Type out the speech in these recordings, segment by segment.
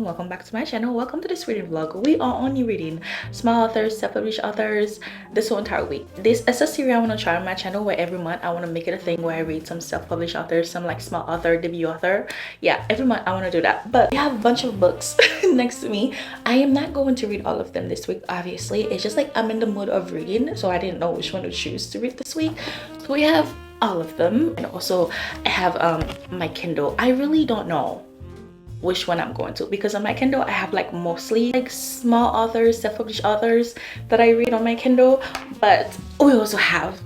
welcome back to my channel. Welcome to this reading vlog. We are only reading small authors, self-published authors this whole entire week. This is a series I want to try on my channel where every month I want to make it a thing where I read some self-published authors, some like small author, debut author. Yeah, every month I want to do that. But we have a bunch of books next to me. I am not going to read all of them this week, obviously. It's just like I'm in the mood of reading, so I didn't know which one to choose to read this week. So we have all of them, and also I have my Kindle. I really don't know which one I'm going to, because on my Kindle I have like mostly like small authors, self-published authors that I read on my Kindle, but we also have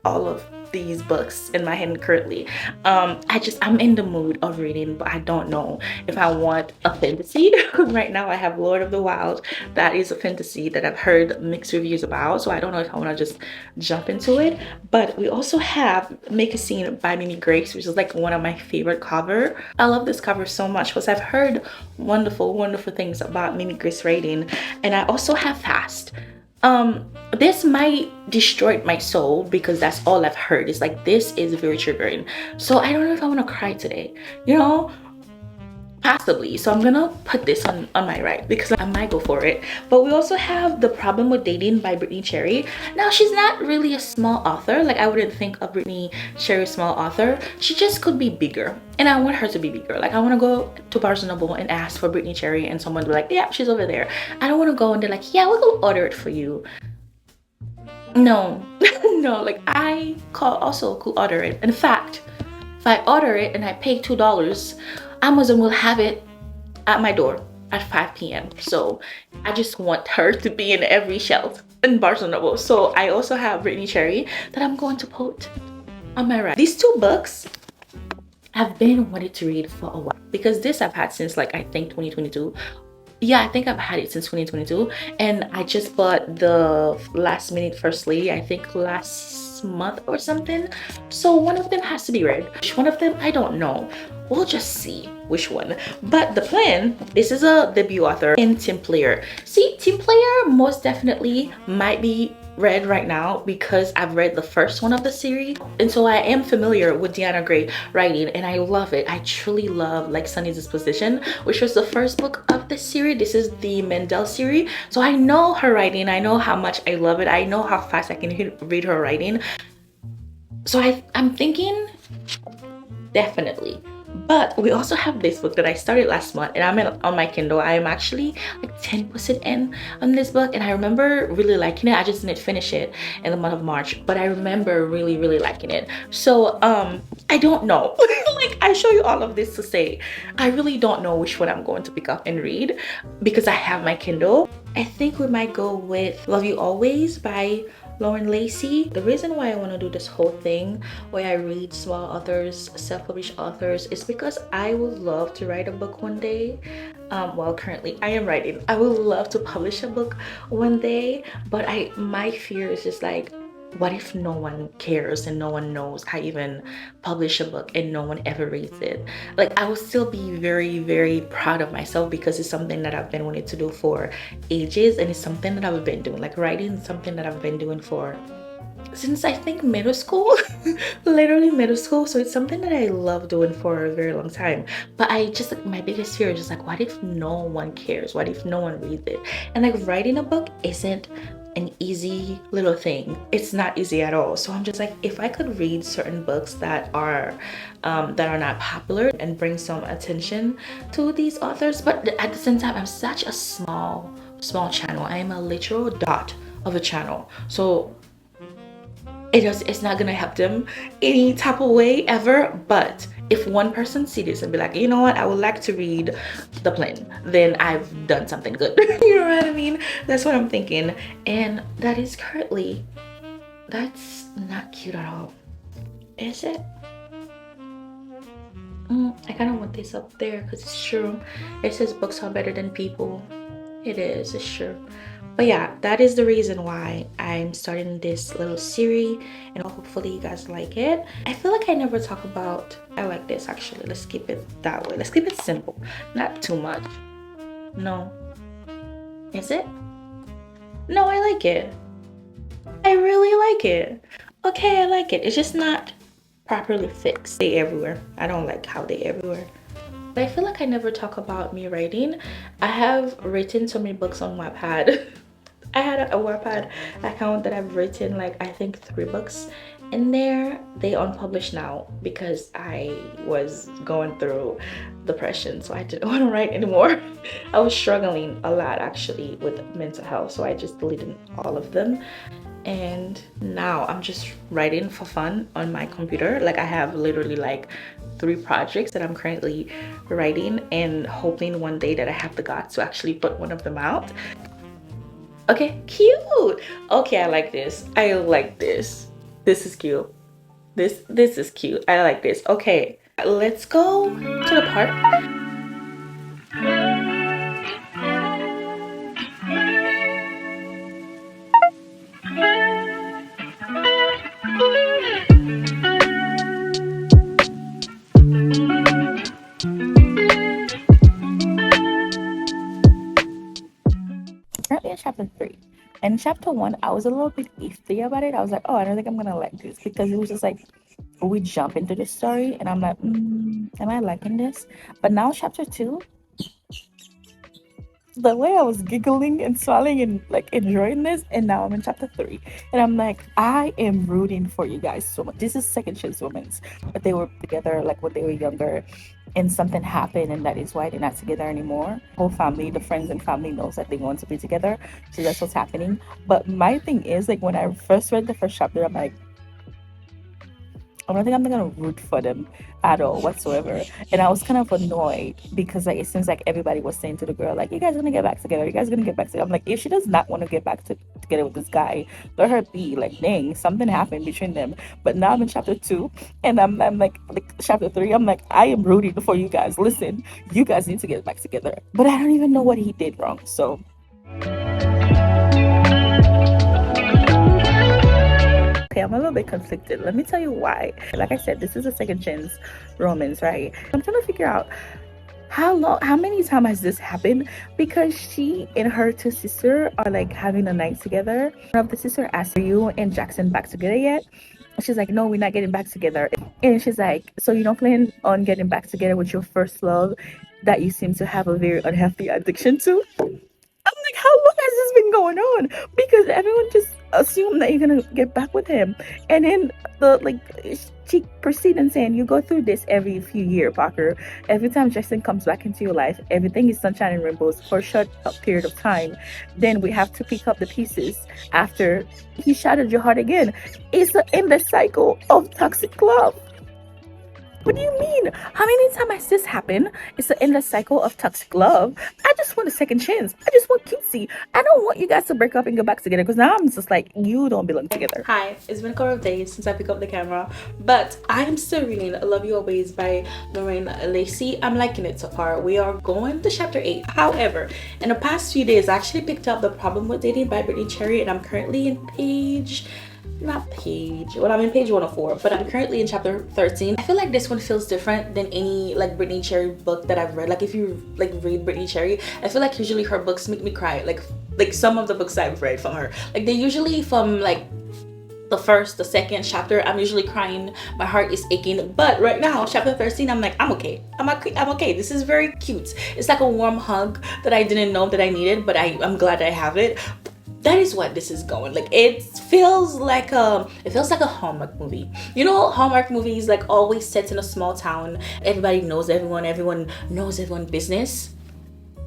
all of these books in my hand currently. I'm in the mood of reading, but I don't know if I want a fantasy. Right now I have Lord of the Wild. That is a fantasy that I've heard mixed reviews about, so I don't know if I want to just jump into it. But we also have Make a Scene by Mimi Grace, which is like one of my favorite cover. I love this cover so much because I've heard wonderful things about Mimi Grace writing. And I also have Fast. This might destroy my soul because that's all I've heard. It's like, this is very triggering. So I don't know if I want to cry today, you know, possibly. So I'm gonna put this on my right because I might go for it. But we also have The Problem with Dating by Brittany Cherry. Now, she's not really a small author. Like, I wouldn't think of Brittany Cherry small author. She just could be bigger, and I want her to be bigger. Like, I want to go to Barnes & Noble and ask for Brittany Cherry and someone will be like, yeah, she's over there. I don't want to go and they're like, yeah, we'll go order it for you. No. No, like, I also could order it. In fact, if I order it and I pay $2, Amazon will have it at my door at 5 p.m. So I just want her to be in every shelf in Barnes & Noble. So I also have Brittany Cherry that I'm going to put on my right. These two books I've been wanting to read for a while, because this I've had since like, I think 2022. Yeah, I think I've had it since 2022, and I just bought the last minute first lady, I think last month or something. So one of them has to be read. Which one of them, I don't know. We'll just see which one. But the plan, this is a debut author in Team Player. See, Team Player most definitely might be read right now because I've read the first one of the series, and so I am familiar with Deanna Gray writing, and I love it. I truly love like Sunny's Disposition, which was the first book of this series. This is the Mendel series, so I know her writing. I know how much I love it. I know how fast I can read her writing. So I'm thinking definitely. But we also have this book that I started last month, and I'm on my Kindle. I am actually like 10% in on this book, and I remember really liking it. I just didn't finish it in the month of March, but I remember really liking it. So I don't know. Like, I show you all of this to say I really don't know which one I'm going to pick up and read because I have my Kindle. I think we might go with Love You Always by Lauren Lacey. The reason why I want to do this whole thing where I read small authors, self-published authors, is because I would love to write a book one day. Well, currently I am writing. I would love to publish a book one day, but my fear is just like, what if no one cares and no one knows I even publish a book and no one ever reads it? Like, I will still be very proud of myself because it's something that I've been wanting to do for ages, and it's something that I've been doing. Like, writing is something that I've been doing since I think middle school. Literally middle school. So it's something that I love doing for a very long time. But my biggest fear is just like, what if no one cares? What if no one reads it? And like, writing a book isn't an easy little thing. It's not easy at all. So I'm just like, if I could read certain books that are not popular and bring some attention to these authors, but at the same time, I'm such a small channel. I am a literal dot of a channel. So it's not gonna help them any type of way ever. But if one person see this and be like, you know what, I would like to read The Plan, then I've done something good. You know what I mean? That's what I'm thinking. And that is currently, that's not cute at all, is it? I kind of want this up there because it's true. It says books are better than people. It is, it's true. But yeah, that is the reason why I'm starting this little series, and hopefully you guys like it. I feel like I never talk about, I like this actually. Let's keep it that way. Let's keep it simple, not too much. No. Is it? No, I like it. I really like it. Okay, I like it. It's just not properly fixed. They everywhere. I don't like how they everywhere. I feel like I never talk about me writing. I have written so many books on Wattpad. I had a Wattpad account that I've written like I think 3 books in there. They unpublished now because I was going through depression, so I didn't want to write anymore. I was struggling a lot actually with mental health, so I just deleted all of them. And now I'm just writing for fun on my computer. Like I have literally like 3 projects that I'm currently writing and hoping one day that I have the guts to actually put one of them out. Okay, cute. Okay, I like this. I like this. This is cute. This is cute. I like this. Okay, let's go to the park. Currently in chapter 3. In chapter 1, I was a little bit iffy about it. I was like, oh, I don't think I'm gonna like this, because it was just like we jump into the story and I'm like, am I liking this? But now chapter 2, the way I was giggling and smiling and like enjoying this, and now I'm in chapter 3 and I'm like, I am rooting for you guys so much. This is second chance romance, but they were together like when they were younger and something happened, and that is why they're not together anymore. Whole family, the friends and family knows that they want to be together, so that's what's happening. But my thing is, like, when I first read the first chapter, I'm like, I don't think I'm not gonna root for them at all whatsoever. And I was kind of annoyed because like it seems like everybody was saying to the girl, like, you guys are gonna get back together, you guys are gonna get back together. I'm like, if she does not want to get back together with this guy, let her be. Like, dang, something happened between them. But now I'm in chapter 2 and I'm like chapter 3, I'm like, I am rooting for you guys. Listen, you guys need to get back together. But I don't even know what he did wrong, so okay, I'm a little bit conflicted. Let me tell you why. Like I said, this is a second chance romance, right? I'm trying to figure out how many times has this happened, because she and her 2 sisters are like having a night together. One of the sister asked, are you and Jackson back together yet? She's like, no, we're not getting back together. And she's like, so you don't plan on getting back together with your first love that you seem to have a very unhealthy addiction to? I'm like, how long has this been going on? Because everyone just assumed that you're gonna get back with him, and then she proceeded saying, you go through this every few years, Parker. Every time Jackson comes back into your life, everything is sunshine and rainbows for a short period of time. Then we have to pick up the pieces after he shattered your heart again. It's the endless cycle of toxic love. What do you mean? How many times has this happened? It's the endless cycle of toxic love. I just want a second chance. I just want cutesy. I don't want you guys to break up and go back together, because now I'm just like, you don't belong together. Hi, it's been a couple of days since I picked up the camera, but I am still reading Love You Always by Lacey. I'm liking it so far. We are going to chapter 8. However, in the past few days, I actually picked up The Problem with Dating by Brittany Cherry, and I'm currently in I'm in page 104, but I'm currently in chapter 13. I feel like this one feels different than any like Brittany Cherry book that I've read. Like, if you like read Brittany Cherry, I feel like usually her books make me cry. Like some of the books I've read from her, like they're usually from like the first, the second chapter, I'm usually crying, my heart is aching. But right now, chapter 13, I'm like, I'm okay. I'm okay. This is very cute. It's like a warm hug that I didn't know that I needed, but I'm glad I have it. That is what this is going. Like, it feels like a Hallmark movie. You know, Hallmark movies like always set in a small town. Everybody knows everyone. Everyone knows everyone's business.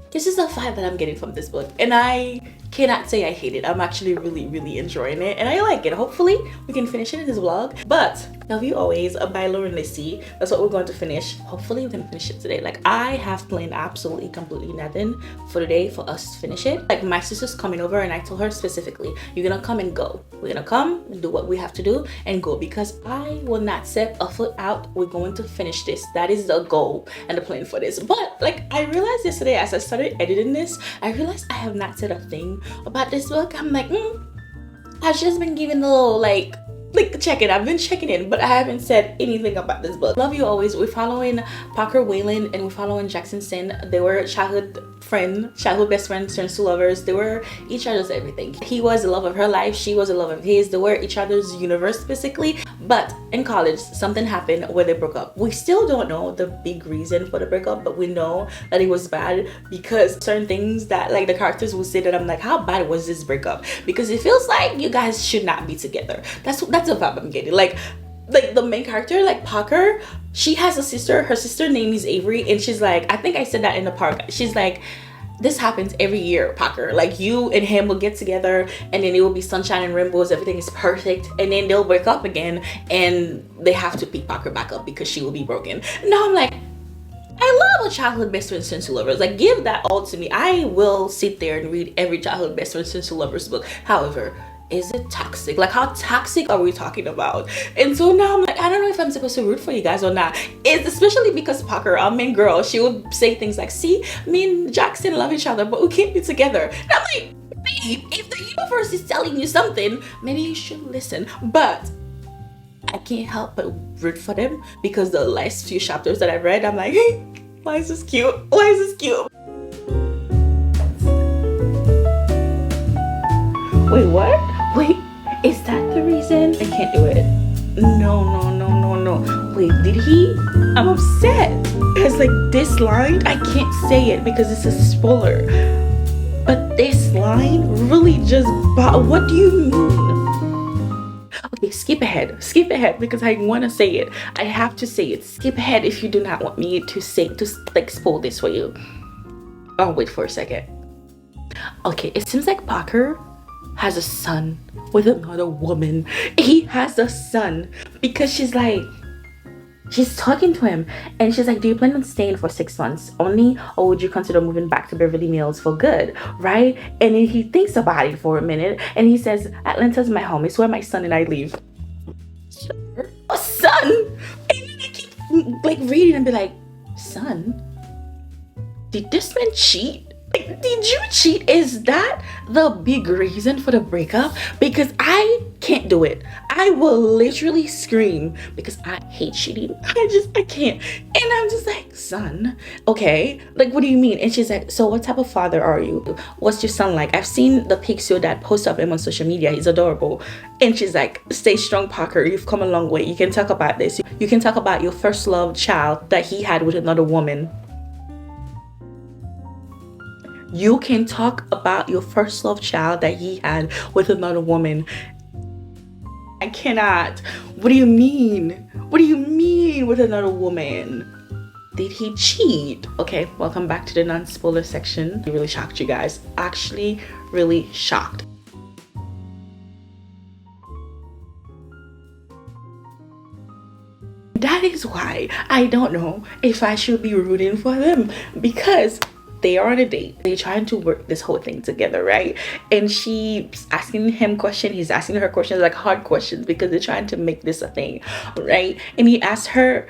This is the vibe that I'm getting from this book, and I cannot say I hate it. I'm actually really enjoying it, and I like it. Hopefully we can finish it in this vlog. But Love You Always by Lacey, that's what we're going to finish. Hopefully we can finish it today. Like, I have planned absolutely completely nothing for the day for us to finish it. Like, my sister's coming over, and I told her specifically, you're gonna come and go. We're gonna come and do what we have to do and go, because I will not set a foot out. We're going to finish this. That is the goal and the plan for this. But like, I realized yesterday as I started editing this, I realized I have not said a thing about this book. I'm like, I've just been giving a little like like check it. I've been checking in, but I haven't said anything about this book. Love you always. We're following Parker Wayland and we're following Jackson Sin. They were childhood best friends turned to lovers. They were each other's everything. He was the love of her life, she was the love of his. They were each other's universe basically. But in college, something happened where they broke up. We still don't know the big reason for the breakup, but we know that it was bad because certain things that like the characters will say that I'm like, how bad was this breakup? Because it feels like you guys should not be together. That's the vibe I'm getting. Like the main character, like Parker, she has a sister. Her sister name is Avery, and she's like, I think I said that in the park. She's like, this happens every year, Parker. Like you and him will get together and then it will be sunshine and rainbows, everything is perfect, and then they'll break up again and they have to pick Parker back up because she will be broken. Now I'm like, I love a childhood best friends turn to lovers. Like give that all to me. I will sit there and read every childhood best friends turn to lovers book. However, is it toxic? Like how toxic are we talking about? And so now I'm like, I don't know if I'm supposed to root for you guys or not. It's especially because Parker, our main girl, she would say things like, see, me and Jackson love each other, but we can't be together. And I'm like, babe, if the universe is telling you something, maybe you should listen. But I can't help but root for them because the last few chapters that I've read, I'm like, hey, why is this cute? Why is this cute? Wait, what? Wait, is that the reason? I can't do it. No. Wait, did he? I'm upset. Because like this line, I can't say it because it's a spoiler. But this line really just, what do you mean? Okay, skip ahead because I want to say it. I have to say it. Skip ahead if you do not want me to like spoil this for you. Oh, wait for a second. Okay, it seems like Parker has a son with another woman. He has a son because she's talking to him and she's like, do you plan on staying for 6 months only, or would you consider moving back to Beverly Hills for good, right? And then he thinks about it for a minute and he says, Atlanta's my home, it's where my son and I live. A son? And then I keep like reading and be like, son, did this man cheat? Like, did you cheat? Is that the big reason for the breakup? Because I can't do it. I will literally scream because I hate cheating. I can't. And I'm just like, son, okay, like what do you mean? And she's like, so what type of father are you? What's your son like? I've seen the pics your dad posts of him on social media. He's adorable. And she's like, stay strong, Parker, you've come a long way. You can talk about this. You can talk about your first love child that he had with another woman. You can talk about your first love child that he had with another woman. I cannot. What do you mean? What do you mean with another woman? Did he cheat? Okay, welcome back to the non-spoiler section. It really shocked you guys. Actually, really shocked. That is why I don't know if I should be rooting for them, because they are on a date. They're trying to work this whole thing together, right? And she's asking him questions. He's asking her questions, like hard questions, because they're trying to make this a thing, right? And he asked her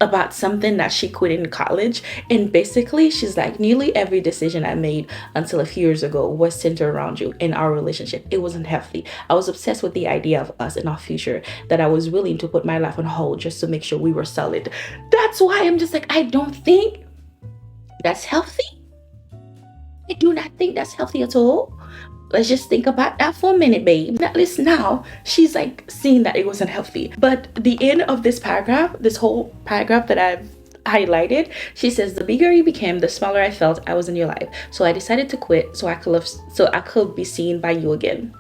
about something that she quit in college. And basically, she's like, nearly every decision I made until a few years ago was centered around you in our relationship. It wasn't healthy. I was obsessed with the idea of us and our future that I was willing to put my life on hold just to make sure we were solid. That's why I'm just like, I don't think that's healthy. I do not think that's healthy at all. Let's just think about that for a minute, babe. At least now she's like seeing that it wasn't healthy. But the end of this paragraph, this whole paragraph that I've highlighted, she says, the bigger you became, the smaller I felt I was in your life. So I decided to quit so I could be seen by you again.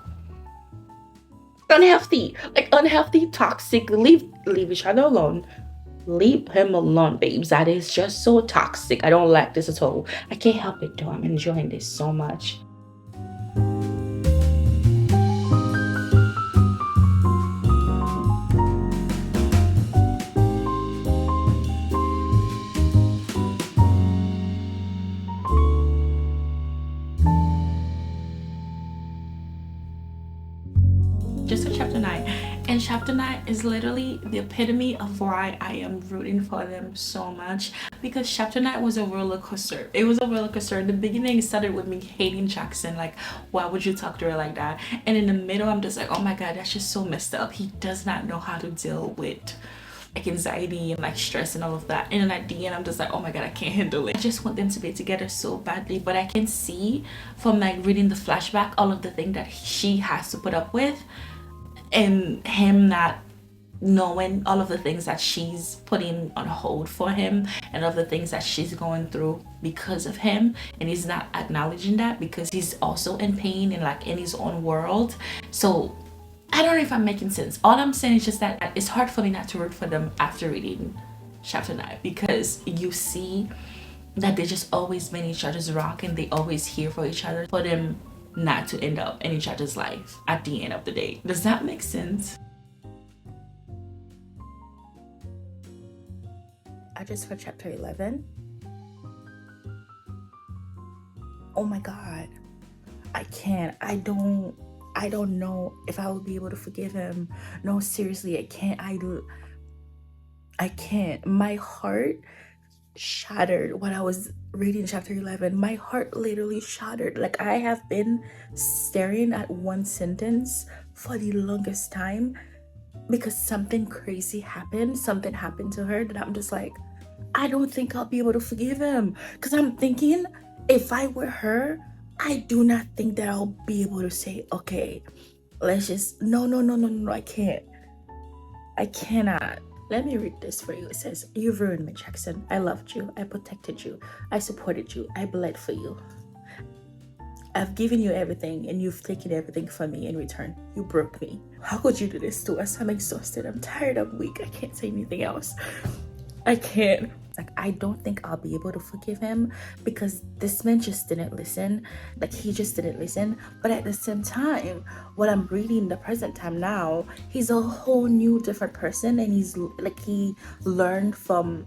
Unhealthy, like unhealthy, toxic. Leave each other alone. Leave him alone, babes. That is just so toxic. I don't like this at all. I can't help it though. I'm enjoying this so much. just for chapter 9. And chapter 9 is literally the epitome of why I am rooting for them so much, because chapter 9 was a roller coaster. It was a roller coaster. In the beginning, it started with me hating Jackson, like, why would you talk to her like that? And in the middle, I'm just like, oh my god, that's just so messed up. He does not know how to deal with like anxiety and like stress and all of that. And then at the end, I'm just like, oh my god, I can't handle it. I just want them to be together so badly. But I can see from like reading the flashback all of the things that she has to put up with, and him not knowing all of the things that she's putting on hold for him, and all of the things that she's going through because of him, and he's not acknowledging that because he's also in pain and like in his own world. So I don't know if I'm making sense. All I'm saying is just that it's hard for me not to root for them after reading chapter 9, because you see that they just always been each other's rock and they always here for each other, for them not to end up in each other's life at the end of the day. Does that make sense? I just read chapter 11. Oh my god, I can't. I don't know if I will be able to forgive him. No, seriously, I can't. I can't. My heart shattered when I was reading chapter 11. My heart literally shattered. Like, I have been staring at one sentence for the longest time because something crazy happened. Something happened to her that I'm just like, I don't think I'll be able to forgive him. Because I'm thinking, if I were her, I do not think that I'll be able to say, okay, let's just, no, I can't. I cannot. Let me read this for you. It says, you've ruined me, Jackson. I loved you. I protected you. I supported you. I bled for you. I've given you everything and you've taken everything from me in return. You broke me. How could you do this to us? I'm exhausted. I'm tired. I'm weak. I can't say anything else. I can't. Like, I don't think I'll be able to forgive him because this man just didn't listen. Like, he just didn't listen. But at the same time, what I'm reading the present time now, he's a whole new different person, and he's like, he learned from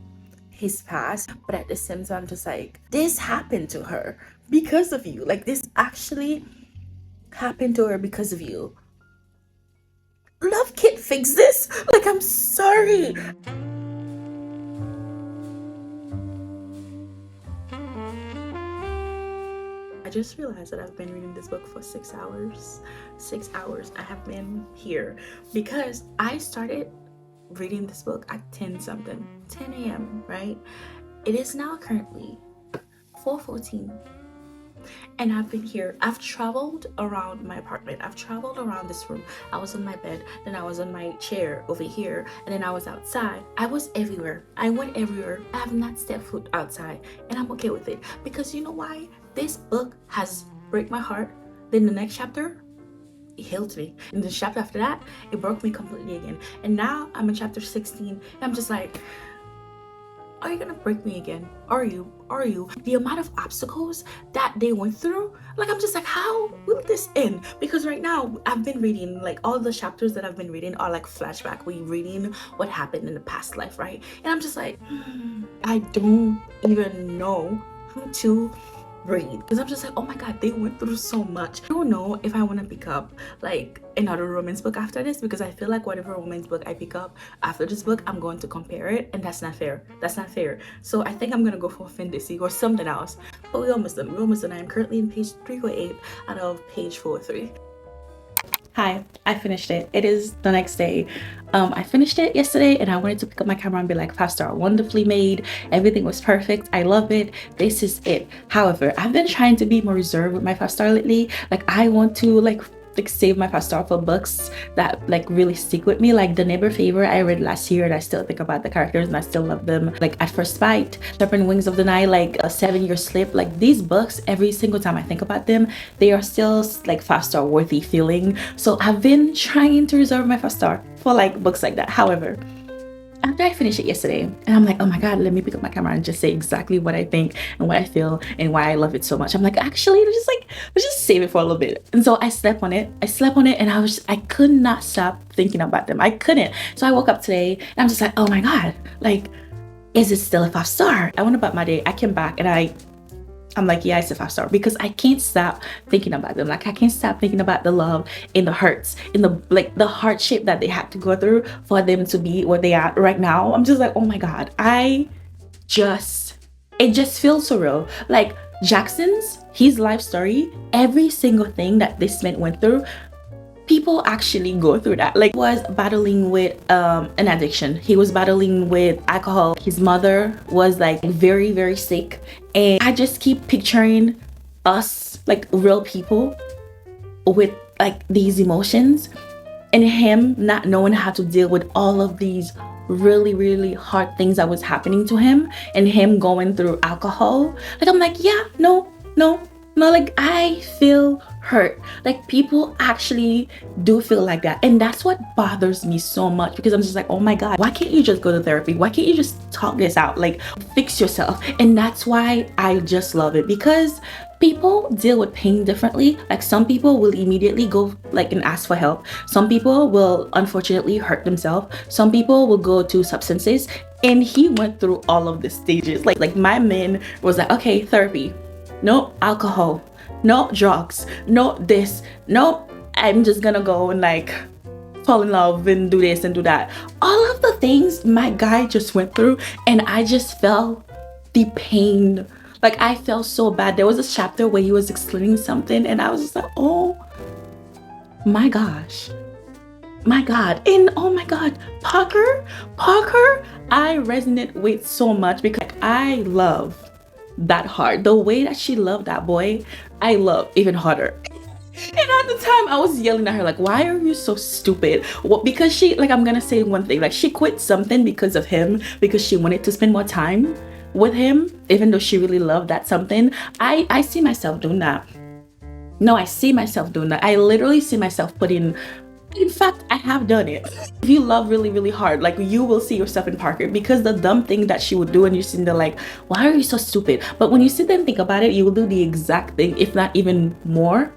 his past. But at the same time, just like, this happened to her because of you. Like, this actually happened to her because of you. Love can't fix this. Like, I'm sorry. I just realized that I've been reading this book for 6 hours. 6 hours I have been here because I started reading this book at 10 a.m. right? It is now currently 4:14 and I've been here. I've traveled around my apartment. I've traveled around this room. I was on my bed, then I was on my chair over here, and then I was outside. I was everywhere. I went everywhere. I have not stepped foot outside, and I'm okay with it because you know why? This book has break my heart. Then the next chapter, it healed me. And the chapter after that, it broke me completely again. And now I'm in chapter 16, and I'm just like, are you gonna break me again? Are you? The amount of obstacles that they went through, like, I'm just like, how will this end? Because right now I've been reading, like, all the chapters that I've been reading are like flashback. We reading what happened in the past life, right? And I'm just like, I don't even know how to read because I'm just like, oh my god, they went through so much. I don't know if I want to pick up like another romance book after this, because I feel like whatever romance book I pick up after this book, I'm going to compare it, and that's not fair. So I think I'm gonna go for fantasy or something else. But we're almost done. I am currently in page 308 out of page 403. Hi, I finished it. It is the next day. I finished it yesterday and I wanted to pick up my camera and be like, 5-star, wonderfully made. Everything was perfect. I love it. This is it. However, I've been trying to be more reserved with my 5-star lately. Like, I want to like save my 5-star for books that like really stick with me, like The Neighbor Favor I read last year and I still think about the characters and I still love them, like At First Bite, Serpent Wings of the Night, like A 7-Year Slip. Like, these books, every single time I think about them, they are still like 5-star worthy feeling. So I've been trying to reserve my 5-star for like books like that. However, after I finished it yesterday, and I'm like, oh my god, let me pick up my camera and just say exactly what I think and what I feel and why I love it so much. I'm like, actually, let's just save it for a little bit. And so I slept on it and I could not stop thinking about them. I couldn't. So I woke up today and I'm just like, oh my god, like, is it still a 5-star? I went about my day. I came back and I I'm like, yeah, it's a 5-star because I can't stop thinking about them. Like I can't stop thinking about the love and the hurts and the like the hardship that they had to go through for them to be where they are right now. I'm just like, oh my god, it just feels so real. Like his life story, every single thing that this man went through, people actually go through that. Like, he was battling with an addiction. He was battling with alcohol. His mother was like very, very sick. And I just keep picturing us, like real people with like these emotions, and him not knowing how to deal with all of these really, really hard things that was happening to him, and him going through alcohol. Like, I'm like, yeah, no, like I feel hurt. Like, people actually do feel like that, and that's what bothers me so much, because I'm just like, oh my god, why can't you just go to therapy? Why can't you just talk this out? Like, fix yourself. And that's why I just love it, because people deal with pain differently. Like, some people will immediately go like and ask for help. Some people will unfortunately hurt themselves. Some people will go to substances, and he went through all of the stages. Like my man was like, okay, therapy, no alcohol, no drugs, no this, no, I'm just gonna go and like fall in love and do this and do that. All of the things my guy just went through, and I just felt the pain. Like, I felt so bad. There was a chapter where he was explaining something, and I was just like, oh my gosh, my god. And oh my god, Parker, I resonate with so much, because I love that hard. The way that she loved that boy, I love even harder. And at the time, I was yelling at her, like, why are you so stupid? Well, because she, like, I'm gonna say one thing, like, she quit something because of him, because she wanted to spend more time with him, even though she really loved that something. I see myself doing that. No, I see myself doing that. I literally see myself putting, in fact, I have done it. If you love really, really hard, like, you will see yourself in Parker, because the dumb thing that she would do, and you're sitting there like, why are you so stupid? But when you sit there and think about it, you will do the exact thing, if not even more,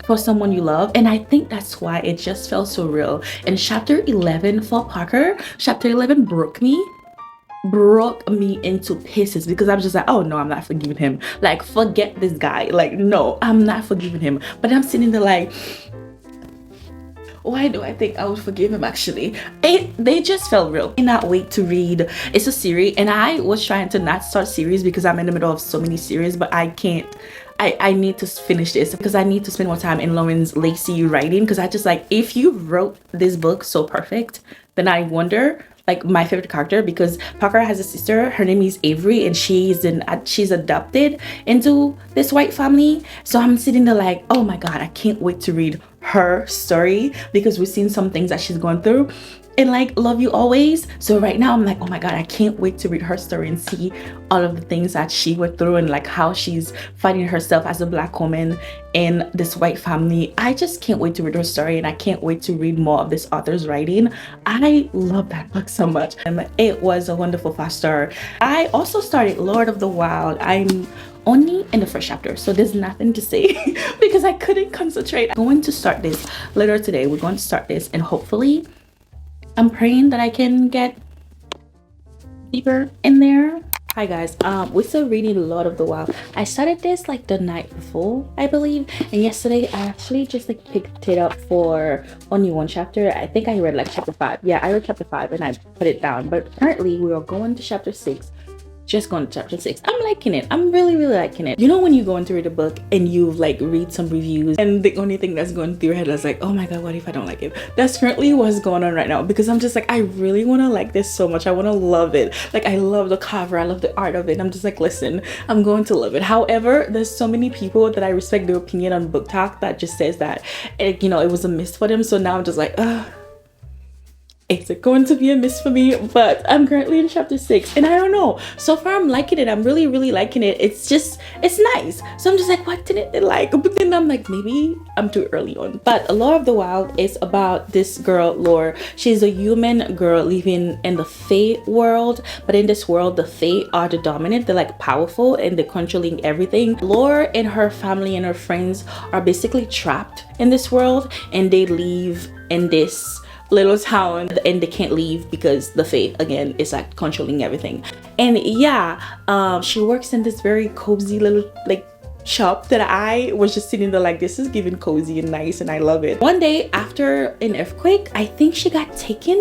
for someone you love. And I think that's why it just felt so real. And chapter 11 for Parker, chapter 11 broke me into pieces, because I was just like, oh no, I'm not forgiving him. Like, forget this guy. Like, no, I'm not forgiving him. But I'm sitting there like, why do I think I would forgive him? Actually, they just felt real. I cannot wait to read. It's a series, and I was trying to not start series because I'm in the middle of so many series, but I can't. I need to finish this, because I need to spend more time in Lauren's Lacey writing, because I just like, if you wrote this book so perfect, then I wonder, like, my favorite character, because Parker has a sister, her name is Avery, and she's adopted into this white family. So I'm sitting there like, oh my god, I can't wait to read her story, because we've seen some things that she's going through in like Love You Always. So right now I'm like, oh my god, I can't wait to read her story and see all of the things that she went through, and like how she's fighting herself as a black woman in this white family. I just can't wait to read her story, and I can't wait to read more of this author's writing. I love that book so much, and it was a wonderful 5-star. I also started Lord of the Wild. I'm only in the first chapter, so there's nothing to say because I couldn't concentrate. I'm going to start this later today. We're going to start this, and hopefully I'm praying that I can get deeper in there. Hi guys, we're still reading Lord of the Wild. I started this like the night before, I believe, and yesterday I actually just like picked it up for only one chapter. I think I read like chapter 5. Yeah, I read chapter 5 and I put it down, but currently we are going to chapter 6. Just going to chapter 6. I'm liking it. I'm really liking it. You know, when you go into read a book and you like read some reviews, and the only thing that's going through your head is like, oh my god, what if I don't like it? That's currently what's going on right now, because I'm just like, I really want to like this so much. I want to love it. Like, I love the cover, I love the art of it. I'm just like, listen, I'm going to love it. However, there's so many people that I respect their opinion on Book Talk that just says that it, you know, it was a miss for them. So now I'm just like, is it going to be a miss for me? But I'm currently in chapter 6, and I don't know, so far I'm liking it. I'm really liking it. It's nice. So I'm just like, what didn't it like? But then I'm like, maybe I'm too early on. But Lore of the Wild is about this girl Lore. She's a human girl living in the Fae world, but in this world the Fae are the dominant. They're like powerful and they're controlling everything. Lore and her family and her friends are basically trapped in this world, and they live in this little town and they can't leave because the Fae again is like controlling everything. And yeah, she works in this very cozy little like shop that I was just sitting there like, this is giving cozy and nice and I love it. One day after an earthquake, I think she got taken.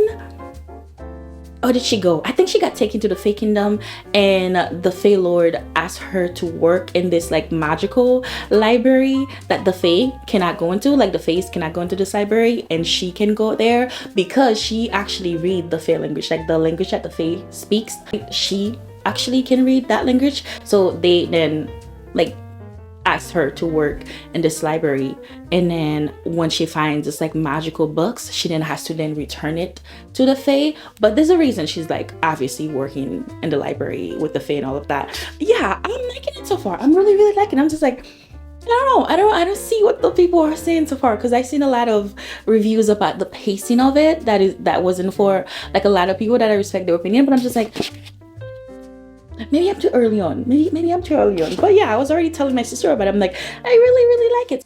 Or did she go? I think she got taken to the Fae Kingdom, and the Fae Lord asked her to work in this like magical library that the Fae cannot go into. Like the Faes cannot go into this library, and she can go there because she actually read the Fae language, like the language that the Fae speaks. She actually can read that language. So they then like asked her to work in this library, and then when she finds this like magical books, she then has to then return it to the Fae. But there's a reason she's like obviously working in the library with the Fae and all of that. Yeah, I'm liking it so far. I'm really liking it. I'm just like, I don't know, I don't see what the people are saying so far, because I've seen a lot of reviews about the pacing of it that wasn't for like a lot of people that I respect their opinion, but I'm just like, maybe I'm too early on. Maybe I'm too early on. But yeah, I was already telling my sister about it. I'm like, I really like it.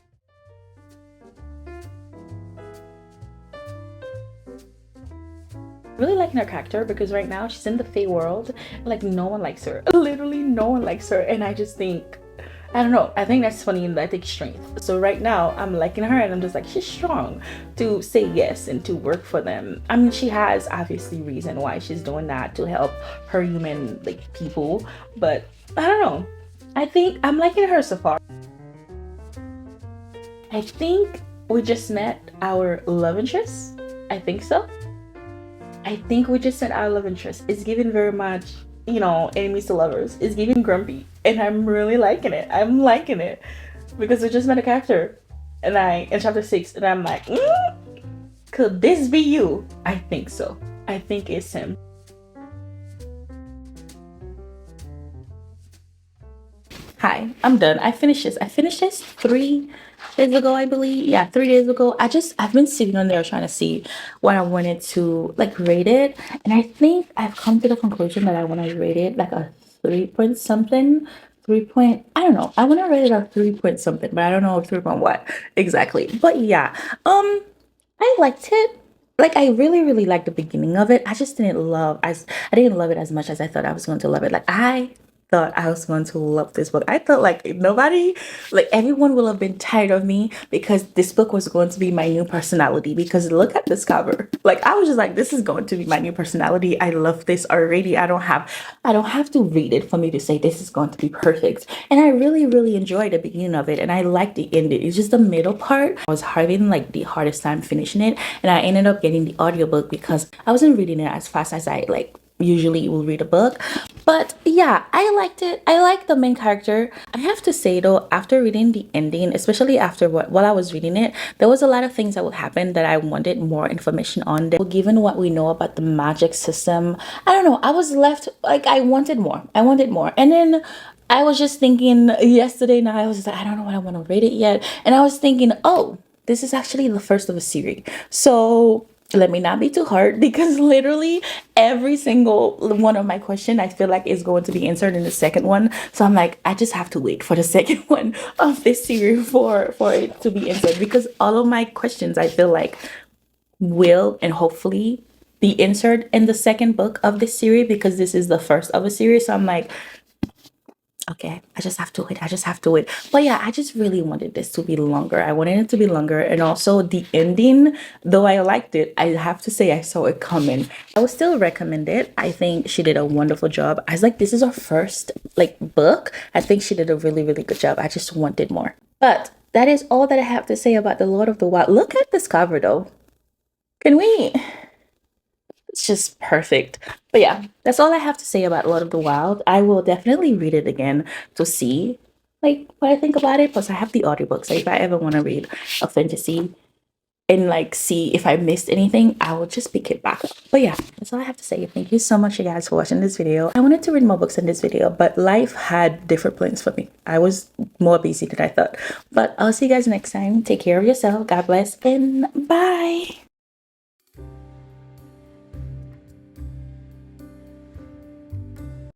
Really liking her character because right now she's in the Fae world. Like no one likes her. Literally no one likes her. And I just think, I don't know, I think that's funny and I think strength. So right now I'm liking her and I'm just like, she's strong to say yes and to work for them. I mean, she has obviously reason why she's doing that, to help her human like people, but I don't know, I think I'm liking her so far. I think we just met our love interest. I think so. I think we just met our love interest. It's given very much, you know, enemies to lovers. It's giving grumpy, and I'm really liking it. I'm liking it because we just met a character, and in chapter 6, and I'm like, could this be you? I think so. I think it's him. Hi, I'm done. I finished this 3 days ago, I believe. Yeah, 3 days ago. I've been sitting on there trying to see what I wanted to like rate it, and I think I've come to the conclusion that I want to rate it like a 3 point something. I don't know. I want to rate it a 3 point something, but I don't know 3 point what exactly. But yeah, I liked it. Like I really liked the beginning of it. I just didn't love I didn't love it as much as I thought I was going to love it. Like I thought I was going to love this book. I thought like nobody, like everyone will have been tired of me because this book was going to be my new personality. Because look at this cover. Like I was just like, this is going to be my new personality. I love this already. I don't have to read it for me to say this is going to be perfect. And I really enjoyed the beginning of it, and I liked the ending. It's just the middle part. I was having like the hardest time finishing it, and I ended up getting the audiobook because I wasn't reading it as fast as I like usually will read a book. But yeah, I liked it. I like the main character. I have to say though, after reading the ending, especially after while I was reading it, there was a lot of things that would happen that I wanted more information on. Given what we know about the magic system, I don't know, I was left like I wanted more. And then I was just thinking yesterday night, I was just like, I don't know what I want to rate it yet. And I was thinking, oh, this is actually the first of a series. So let me not be too hard, because literally every single one of my question I feel like is going to be answered in the second one. So I'm like, I just have to wait for the second one of this series for it to be answered, because all of my questions I feel like will and hopefully be answered in the second book of this series, because this is the first of a series. So I'm like, okay, I just have to wait. But yeah, I just really wanted this to be longer. I wanted it to be longer. And also the ending, though I liked it, I have to say I saw it coming. I would still recommend it. I think she did a wonderful job. I was like, this is our first like book. I think she did a really good job. I just wanted more. But that is all that I have to say about The Lord of the Wild. Look at this cover though. It's just perfect. But yeah, that's all I have to say about Lord of the Wild. I will definitely read it again to see like what I think about it. Plus I have the audiobook, so if I ever want to read a fantasy and like see if I missed anything, I will just pick it back up. But yeah, that's all I have to say. Thank you so much, you guys, for watching this video. I wanted to read more books in this video, but life had different plans for me. I was more busy than I thought. But I'll see you guys next time. Take care of yourself. God bless, and bye.